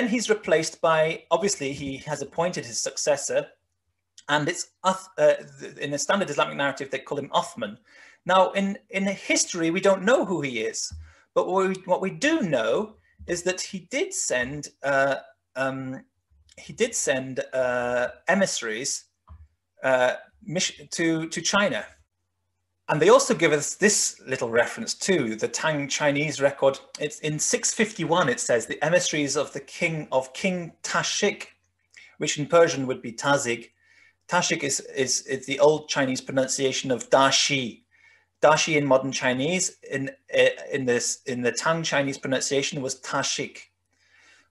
then he's replaced by, obviously, he has appointed his successor, and it's in the standard Islamic narrative, they call him Uthman. Now, in history, we don't know who he is, but what we do know is that he did send emissaries to China. And they also give us this little reference to the Tang Chinese record. It's in 651, it says, the emissaries of King Tashik, which in Persian would be Tazig. Tashik is the old Chinese pronunciation of Dashi. Dashi in modern Chinese, in the Tang Chinese pronunciation was Tashik,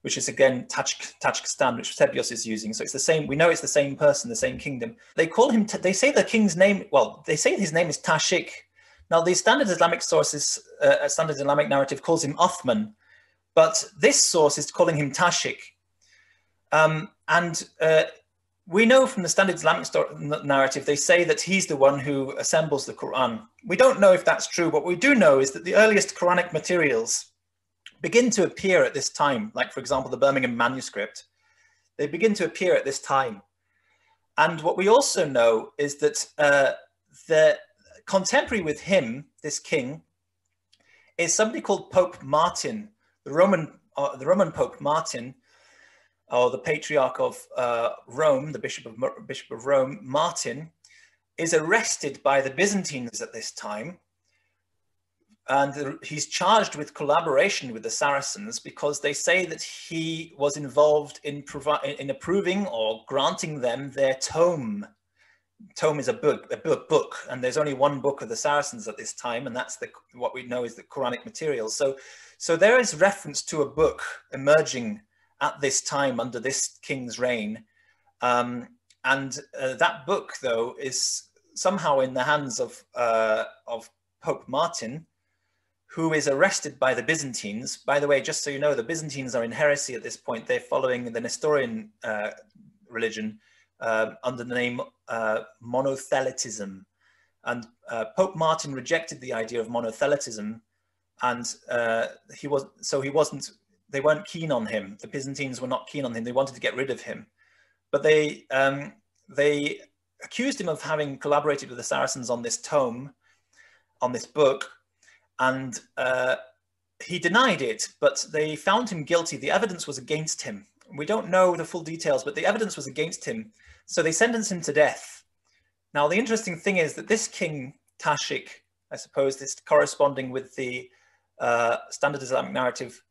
which is again Tajikistan, which Sebios is using. So it's the same. We know it's the same person, the same kingdom. They call him. They say the king's name. Well, they say his name is Tashik. Now the standard Islamic sources, standard Islamic narrative calls him Uthman, but this source is calling him Tashik. We know from the standard Islamic narrative, they say that he's the one who assembles the Quran. We don't know if that's true. What we do know is that the earliest Quranic materials begin to appear at this time, like, for example, the Birmingham manuscript. They begin to appear at this time. And what we also know is that the contemporary with him, this king, is somebody called Pope Martin, the Roman Pope Martin, or the Patriarch of Rome, the Bishop of Rome. Martin is arrested by the Byzantines at this time, and he's charged with collaboration with the Saracens because they say that he was involved in approving or granting them their tome. Tome is a book, and there's only one book of the Saracens at this time, and that's what we know is the Quranic material. So there is reference to a book emerging at this time under this king's reign, and that book, though, is somehow in the hands of Pope Martin, who is arrested by the Byzantines. By the way, just so you know, the Byzantines are in heresy at this point. They're following the Nestorian religion under the name monothelitism. And Pope Martin rejected the idea of monothelitism, and they weren't keen on him. The Byzantines were not keen on him. They wanted to get rid of him. But they accused him of having collaborated with the Saracens on this tome, on this book, and he denied it, but they found him guilty. The evidence was against him. We don't know the full details, but the evidence was against him. So they sentenced him to death. Now, the interesting thing is that this king, Tashik, I suppose this corresponding with the standard Islamic narrative,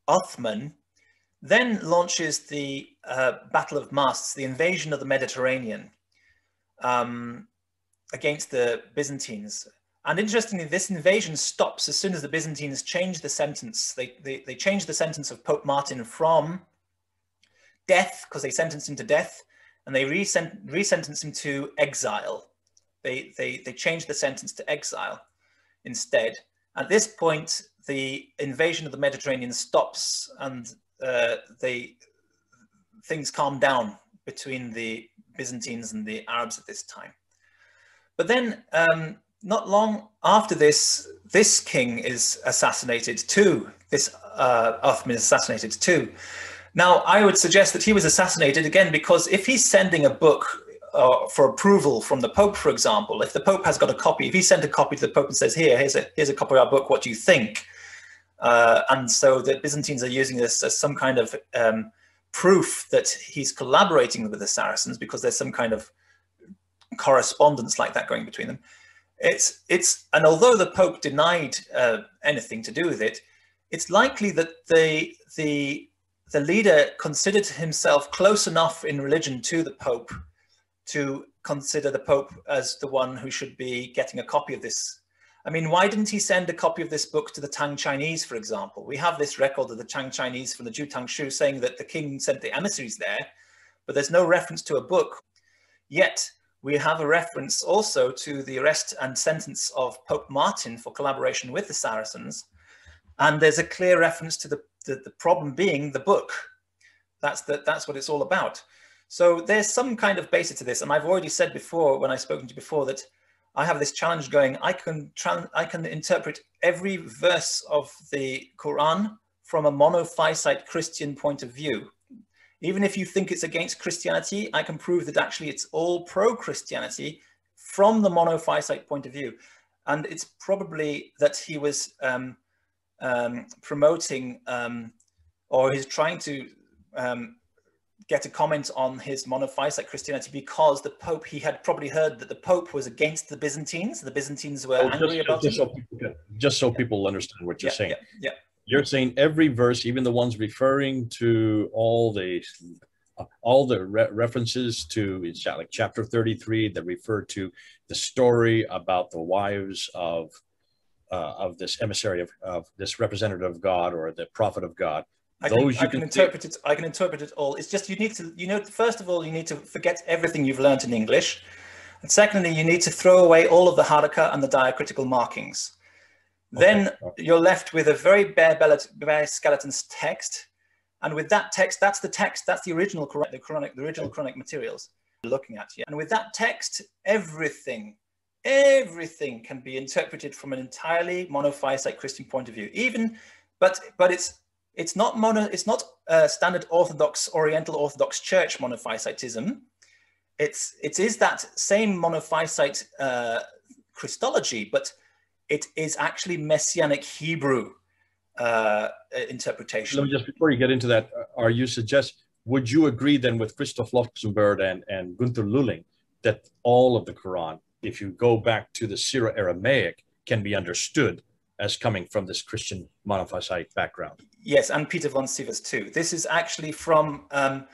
Uthman, then launches the Battle of Masts, the invasion of the Mediterranean against the Byzantines. And interestingly, this invasion stops as soon as the Byzantines change the sentence. They change the sentence of Pope Martin from death, because they sentenced him to death, and they resentence him to exile. They change the sentence to exile instead. At this point, the invasion of the Mediterranean stops, and things calm down between the Byzantines and the Arabs at this time. But then, not long after this, this king is assassinated too. This Uthman is assassinated too. Now, I would suggest that he was assassinated again because if he's sending a book for approval from the Pope, for example, if the Pope has got a copy, if he sent a copy to the Pope and says, here's a copy of our book, what do you think? And so the Byzantines are using this as some kind of proof that he's collaborating with the Saracens because there's some kind of correspondence like that going between them. And although the Pope denied anything to do with it, it's likely that the leader considered himself close enough in religion to the Pope to consider the Pope as the one who should be getting a copy of this. I mean, why didn't he send a copy of this book to the Tang Chinese, for example? We have this record of the Tang Chinese from the Ju Tangshu saying that the king sent the emissaries there, but there's no reference to a book. Yet, we have a reference also to the arrest and sentence of Pope Martin for collaboration with the Saracens. And there's a clear reference to the problem being the book. That's what it's all about. So there's some kind of basis to this. And I've already said before, when I've spoken to you before, that I have this challenge going. I can interpret every verse of the Quran from a monophysite Christian point of view. Even if you think it's against Christianity, I can prove that actually it's all pro-Christianity from the monophysite point of view. And it's probably that he was promoting or he's trying to get a comment on his monophysite Christianity because the Pope, he had probably heard that the Pope was against the Byzantines. The Byzantines were angry about it. Just so people understand what you're saying. Yeah. You're saying every verse, even the ones referring to all the references to, it's like chapter 33 that refer to the story about the wives of this emissary of this representative of God or the prophet of God. I can interpret it all. It's just you need to, first of all, you need to forget everything you've learned in English. And secondly, you need to throw away all of the Harakah and the diacritical markings. Then you're left with a very bare skeleton's text. And with that text, that's the original Quranic materials you're looking at. Yeah. And with that text, everything can be interpreted from an entirely monophysite Christian point of view. But it's not standard Orthodox, Oriental Orthodox Church monophysitism. It is that same monophysite Christology, but it is actually Messianic Hebrew interpretation. Let me just, before you get into that, would you agree then with Christoph Luxenberg and Gunther Lulling that all of the Quran, if you go back to the Syro-Aramaic, can be understood as coming from this Christian monophysite background? Yes, and Peter von Sivers too. This is actually from, I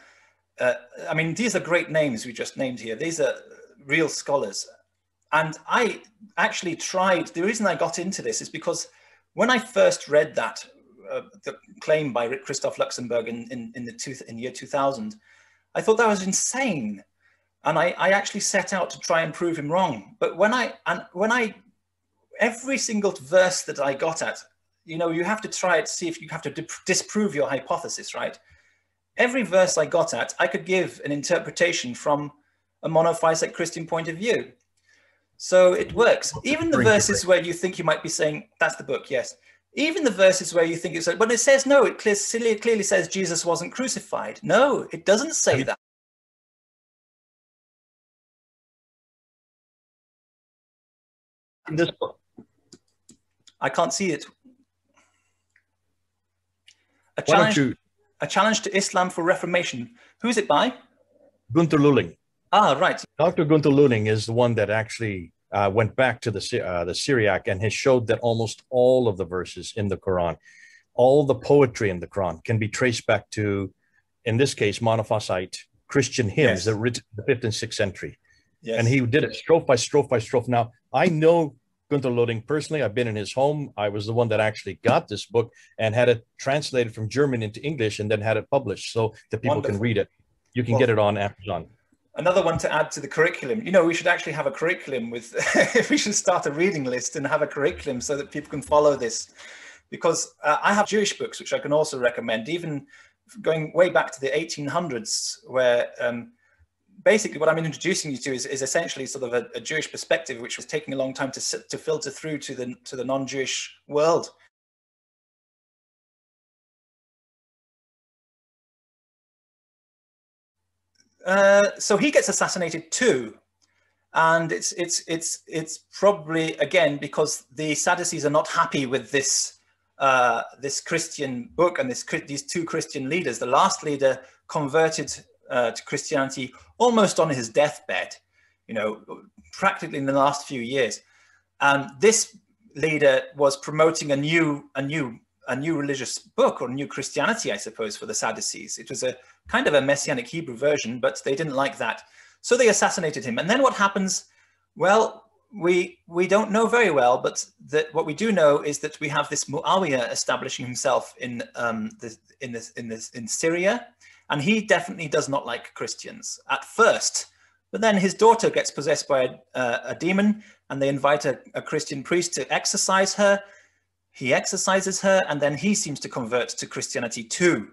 mean, these are great names we just named here. These are real scholars. And I actually tried, the reason I got into this is because when I first read that, the claim by Christoph Luxenberg in year 2000, I thought that was insane. And I actually set out to try and prove him wrong. But every single verse that I got at, you have to try it, see if you have to disprove your hypothesis, right? Every verse I got at, I could give an interpretation from a monophysite Christian point of view. So it works. Even the verses where you think you might be saying, that's the book, yes. Even the verses where you think it's, but it says, no, it clearly says Jesus wasn't crucified. No, it doesn't say that. In this book. I can't see it. A challenge to Islam for Reformation. Who's it by? Gunther Lulling. Ah, right. Dr. Gunther Lulling is the one that actually went back to the Syriac and has showed that almost all of the verses in the Quran, all the poetry in the Quran can be traced back to, in this case, monophysite Christian hymns that were written in the 5th and 6th century. Yes. And he did it strophe by strophe by strophe. Now, I know Gunther Lulling personally. I've been in his home. I was the one that actually got this book and had it translated from German into English and then had it published so that people can read it. You can get it on Amazon. Another one to add to the curriculum. We should actually have a curriculum with, we should start a reading list and have a curriculum so that people can follow this. Because I have Jewish books, which I can also recommend, even going way back to the 1800s, where basically what I'm introducing you to is essentially sort of a Jewish perspective, which was taking a long time to filter through to the non-Jewish world. So he gets assassinated too, and it's probably again because the Sadducees are not happy with this this Christian book and these two Christian leaders. The last leader converted to Christianity almost on his deathbed, practically in the last few years. And this leader was promoting a new religious book, or new Christianity, I suppose, for the Sadducees. It was a kind of a Messianic Hebrew version, but they didn't like that. So they assassinated him. And then what happens? Well, we don't know very well, but what we do know is that we have this Muawiyah establishing himself in Syria, and he definitely does not like Christians at first. But then his daughter gets possessed by a demon, and they invite a Christian priest to exorcise her. He exorcises her, and then he seems to convert to Christianity too.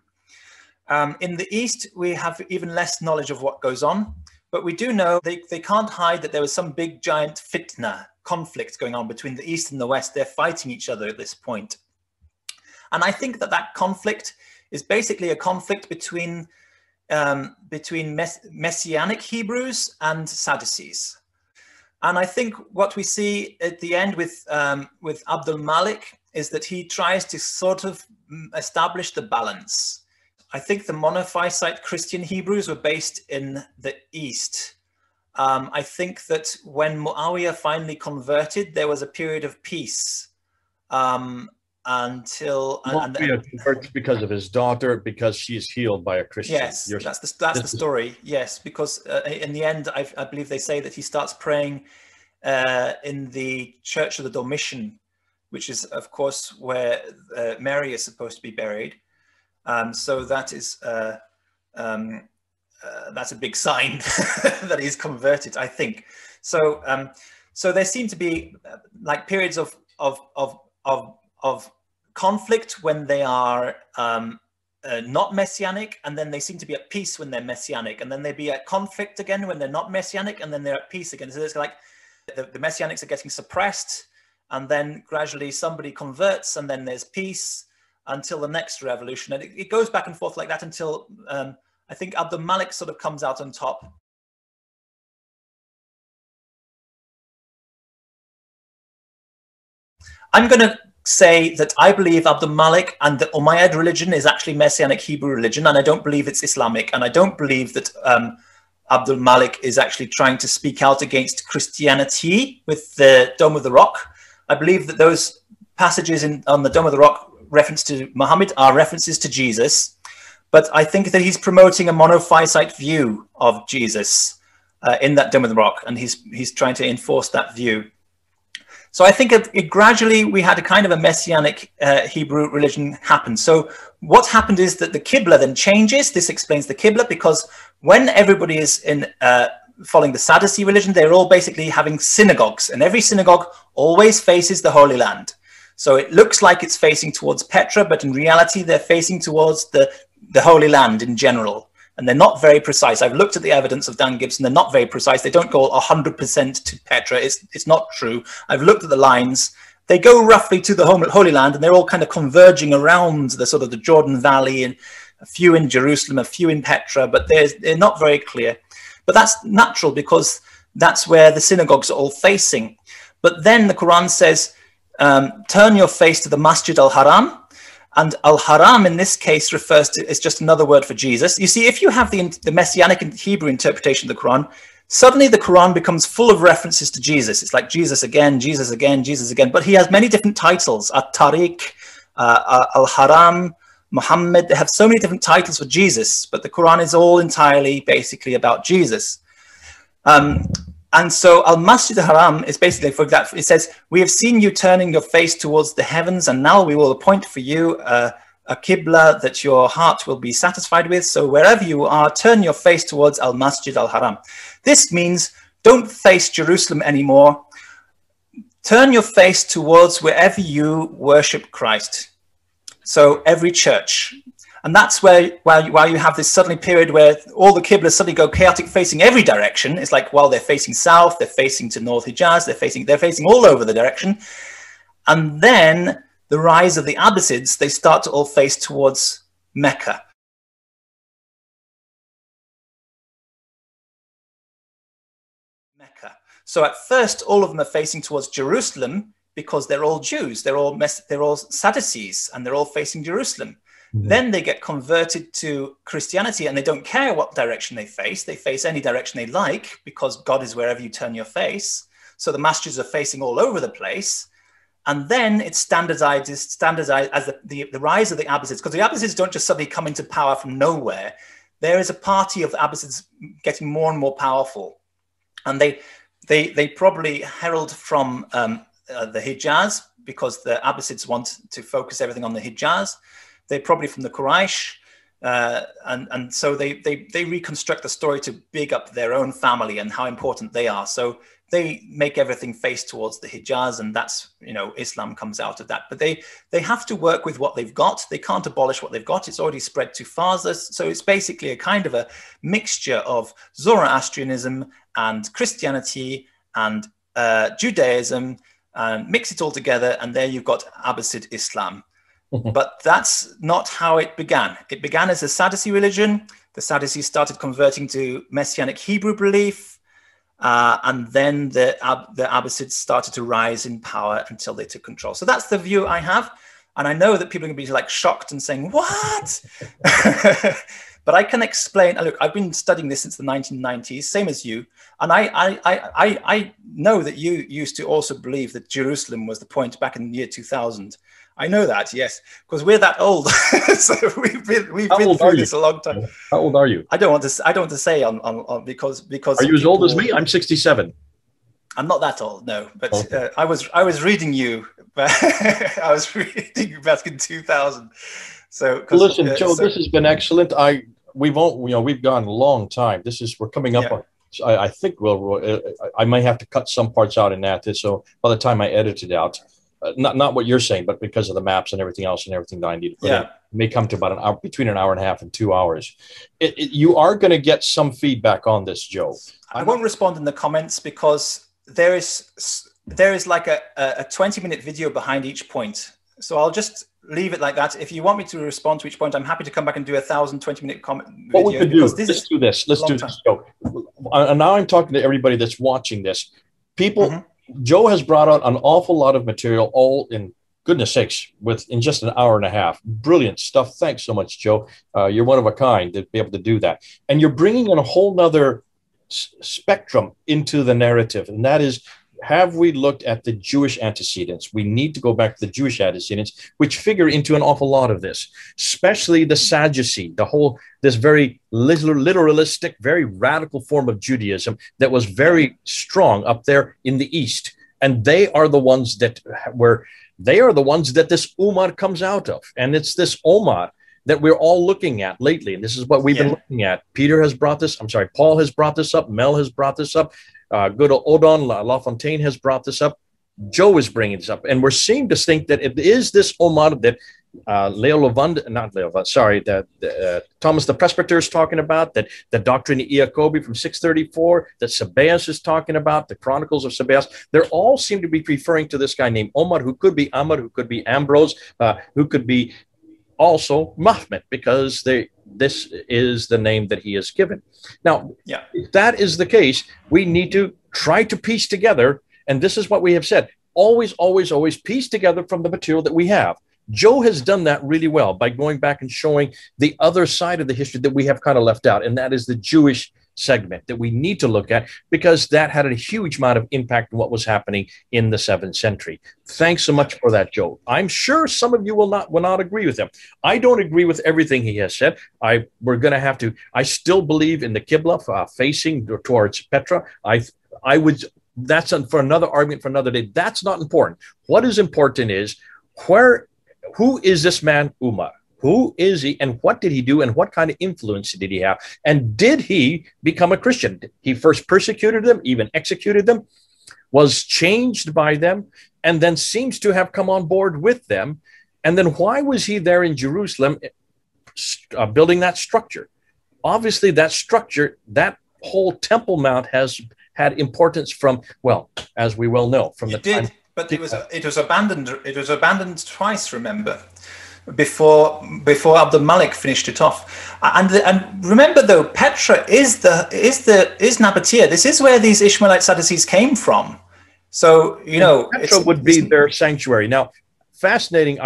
In the East, we have even less knowledge of what goes on, but we do know they can't hide that there was some big giant fitna, conflict going on between the East and the West. They're fighting each other at this point. And I think that that conflict is basically a conflict between Messianic Hebrews and Sadducees. And I think what we see at the end with Abdul Malik is that he tries to sort of establish the balance. I think the monophysite Christian Hebrews were based in the East. I think that when Muawiyah finally converted, there was a period of peace until Muawiyah converts because of his daughter, because she is healed by a Christian. Yes, that's the story. Yes, because in the end, I believe they say that he starts praying in the Church of the Domitian, which is, of course, where Mary is supposed to be buried. So that is that's a big sign that he's converted, I think. So so there seem to be like periods of conflict when they are not messianic, and then they seem to be at peace when they're messianic, and then they be at conflict again when they're not messianic, and then they're at peace again. So it's like the messianics are getting suppressed, and then gradually somebody converts, and then there's peace until the next revolution. And it goes back and forth like that until I think Abdul Malik sort of comes out on top. I'm going to say that I believe Abdul Malik and the Umayyad religion is actually Messianic Hebrew religion, and I don't believe it's Islamic, and I don't believe that Abdul Malik is actually trying to speak out against Christianity with the Dome of the Rock. I believe that those passages on the Dome of the Rock reference to Muhammad are references to Jesus, but I think that he's promoting a monophysite view of Jesus in that Dome of the Rock, and he's trying to enforce that view. So I think gradually we had a kind of a Messianic Hebrew religion happen. So what happened is that the Qibla then changes. This explains the Qibla, because when everybody is in following the Sadducee religion, they're all basically having synagogues, and every synagogue always faces the Holy Land. So it looks like it's facing towards Petra, but in reality, they're facing towards the Holy Land in general. And they're not very precise. I've looked at the evidence of Dan Gibson. They're not very precise. They don't go 100% to Petra. It's not true. I've looked at the lines. They go roughly to the Holy Land, and they're all kind of converging around the sort of the Jordan Valley, and a few in Jerusalem, a few in Petra, but they're not very clear. But that's natural, because that's where the synagogues are all facing. But then the Quran says, turn your face to the Masjid al-Haram. And al-Haram in this case refers to, it's just another word for Jesus. You see, if you have the Messianic and Hebrew interpretation of the Quran, suddenly the Quran becomes full of references to Jesus. It's like Jesus again, Jesus again, Jesus again. But he has many different titles, At-Tariq, al-Haram, Muhammad. They have so many different titles for Jesus, but the Quran is all entirely basically about Jesus. And so Al-Masjid al-Haram is basically, for example, it says, we have seen you turning your face towards the heavens, and now we will appoint for you a Qibla that your heart will be satisfied with. So wherever you are, turn your face towards Al-Masjid al-Haram. This means don't face Jerusalem anymore. Turn your face towards wherever you worship Christ. So every church. And that's where, while you have this suddenly period where all the Qiblas suddenly go chaotic, facing every direction. It's like, well, they're facing south, they're facing to North Hijaz, they're facing all over the direction. And then the rise of the Abbasids, they start to all face towards Mecca. So at first, all of them are facing towards Jerusalem, because they're all Jews, they're all Sadducees, and they're all facing Jerusalem. Then they get converted to Christianity, and they don't care what direction they face. They face any direction they like, because God is wherever you turn your face. So the masjids are facing all over the place. And then it's standardized as the rise of the Abbasids, because the Abbasids don't just suddenly come into power from nowhere. There is a party of the Abbasids getting more and more powerful. And they probably herald from the Hijaz, because the Abbasids want to focus everything on the Hijaz. They're probably from the Quraysh, and so they reconstruct the story to big up their own family and how important they are. So they make everything face towards the Hijaz, and that's, you know, Islam comes out of that. But they have to work with what they've got. They can't abolish what they've got. It's already spread too far. So it's basically a kind of a mixture of Zoroastrianism and Christianity and Judaism, and mix it all together, and there you've got Abbasid Islam. But that's not how it began. It began as a Sadducee religion. The Sadducees started converting to Messianic Hebrew belief. And then the Abbasids started to rise in power until they took control. So that's the view I have. And I know that people are going to be like shocked and saying, what? But I can explain. Look, I've been studying this since the 1990s, same as you. And I know that you used to also believe that Jerusalem was the point back in the year 2000. I know that, yes, because we're that old. So we've been through this a long time. How old are you? I don't want to say on because. Are you as old as me? I'm 67. I'm not that old, no. But okay. I was reading you. I was reading you back in 2000. So listen, Joe, this has been excellent. We've gone a long time. We're coming up on. I think I might have to cut some parts out in that. So by the time I edit it out. Not what you're saying, but because of the maps and everything else and everything that I need to put in, it may come to about an hour, between an hour and a half and 2 hours. You are going to get some feedback on this, Joe. I won't respond in the comments because there is like a 20-minute video behind each point. So I'll just leave it like that. If you want me to respond to each point, I'm happy to come back and do 1,020-minute comment video. What we could do, let's do this, Joe. And now I'm talking to everybody that's watching this. People... Mm-hmm. Joe has brought out an awful lot of material, all in goodness sakes, in just an hour and a half. Brilliant stuff. Thanks so much, Joe. You're one of a kind to be able to do that. And you're bringing in a whole nother spectrum into the narrative. And that is, have we looked at the Jewish antecedents? We need to go back to the Jewish antecedents, which figure into an awful lot of this, especially the Sadducee, this very literalistic, very radical form of Judaism that was very strong up there in the East. And they are the ones that this Ummah comes out of. And it's this Ummah that we're all looking at lately. And this is what we've been looking at. Paul has brought this up. Mel has brought this up. Good old Odon LaFontaine has brought this up. Joe is bringing this up. And we're seeing to think that it is this Ummah that Thomas the Presbyter is talking about, that the Doctrine of Iacobi from 634, that Sabaeus is talking about, the Chronicles of Sabaeus. They all seem to be referring to this guy named Omar, who could be Ahmad, who could be Ambrose, who could be also Mahomet, because this is the name that he is given. Now, if that is the case, we need to try to piece together, and this is what we have said, always, always, always piece together from the material that we have. Joe has done that really well by going back and showing the other side of the history that we have kind of left out, and that is the Jewish segment that we need to look at, because that had a huge amount of impact on what was happening in the 7th century. Thanks so much for that, Joe. I'm sure some of you will not agree with him. I don't agree with everything he has said. I still believe in the Qibla facing towards Petra. That's for another argument for another day. That's not important. What is important is who is this man Umar? Who is he, and what did he do, and what kind of influence did he have? And did he become a Christian? He first persecuted them, even executed them, was changed by them, and then seems to have come on board with them. And then why was he there in Jerusalem building that structure? Obviously, that structure, that whole Temple Mount has had importance from, well, as we well know, from the time. But it was abandoned. It was abandoned twice, remember, before Abdul Malik finished it off. And remember, though, Petra is Nabatea. This is where these Ishmaelite Sadducees came from. So Petra would be their sanctuary. Now, fascinating.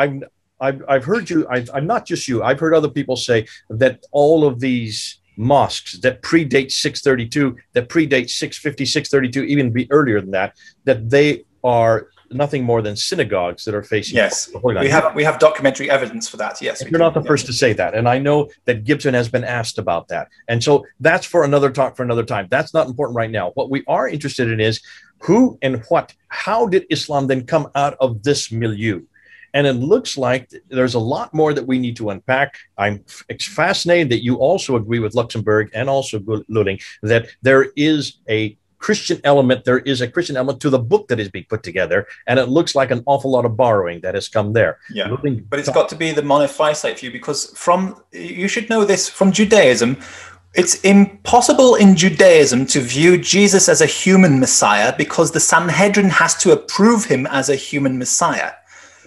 I've heard you. I'm not just you. I've heard other people say that all of these mosques that predate 632, that predate 650, 632, even be earlier than that, that they are nothing more than synagogues that are facing. Yes, we have documentary evidence for that. Yes, you're not the first to say that, and I know that Gibson has been asked about that, and so that's for another talk for another time. That's not important right now. What we are interested in is who and what. How did Islam then come out of this milieu? And it looks like there's a lot more that we need to unpack. I'm fascinated that you also agree with Luxemburg and also Lulling that there is a Christian element. There is a Christian element to the book that is being put together, and it looks like an awful lot of borrowing that has come there. Yeah, but it's got to be the monophysite view, because you should know this from Judaism. It's impossible in Judaism to view Jesus as a human Messiah, because the Sanhedrin has to approve him as a human Messiah.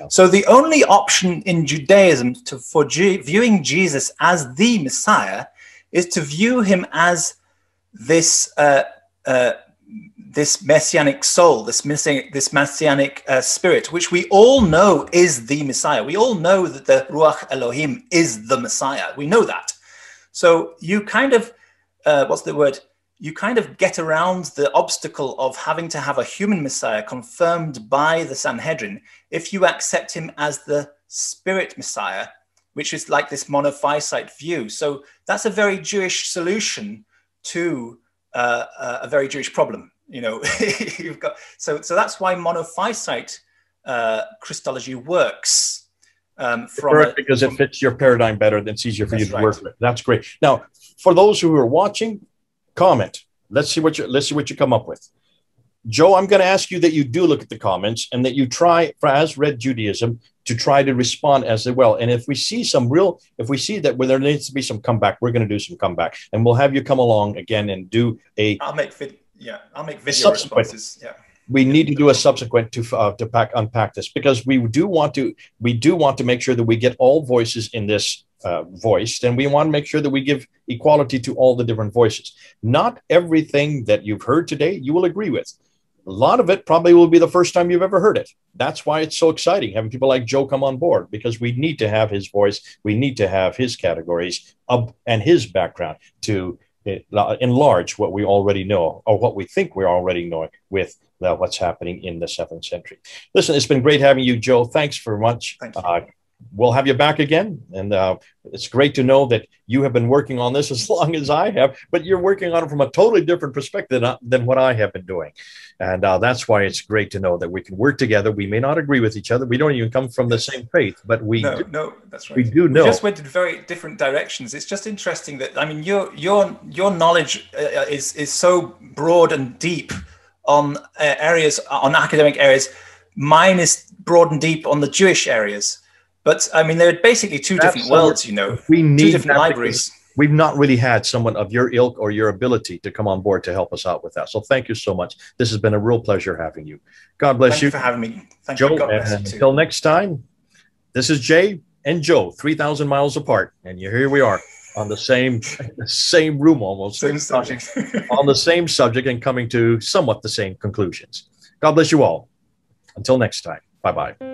So the only option in Judaism for viewing Jesus as the Messiah is to view him as this this messianic soul, this messianic spirit, which we all know is the Messiah. We all know that the Ruach Elohim is the Messiah. We know that. So you kind of, what's the word? You kind of get around the obstacle of having to have a human Messiah confirmed by the Sanhedrin if you accept him as the spirit Messiah, which is like this monophysite view. So that's a very Jewish solution to a very Jewish problem. You know, you've got so that's why monophysite Christology works. Because it fits your paradigm better than it's easier for you to work with. That's great. Now, for those who are watching, comment. Let's see what you come up with. Joe, I'm going to ask you that you do look at the comments and that you try, as Red Judaism, to try to respond as well. And if we see that where there needs to be some comeback, we're going to do some comeback, and we'll have you come along again and do a. I'll make video responses. Yeah. We need to do a subsequent to unpack this, because we do want to make sure that we get all voices in this voiced, and we want to make sure that we give equality to all the different voices. Not everything that you've heard today you will agree with. A lot of it probably will be the first time you've ever heard it. That's why it's so exciting having people like Joe come on board, because we need to have his voice. We need to have his categories and his background to enlarge what we already know, or what we think we're already knowing with what's happening in the 7th century. Listen, it's been great having you, Joe. Thanks very much. Thank you. We'll have you back again. And it's great to know that you have been working on this as long as I have, but you're working on it from a totally different perspective than what I have been doing. And that's why it's great to know that we can work together. We may not agree with each other. We don't even come from the same faith, but we No, that's right. We do know. We just went in very different directions. It's just interesting that, I mean, your knowledge is so broad and deep on areas, on academic areas. Mine is broad and deep on the Jewish areas. But I mean, they're basically two different worlds, you know, we need two different libraries. We've not really had someone of your ilk or your ability to come on board to help us out with that. So thank you so much. This has been a real pleasure having you. God bless you. Thank you for having me. Thank Joe, you. God bless you too. Until next time, this is Jay and Joe, 3,000 miles apart. And here we are on the same room almost. Same subject. On the same subject and coming to somewhat the same conclusions. God bless you all. Until next time. Bye-bye.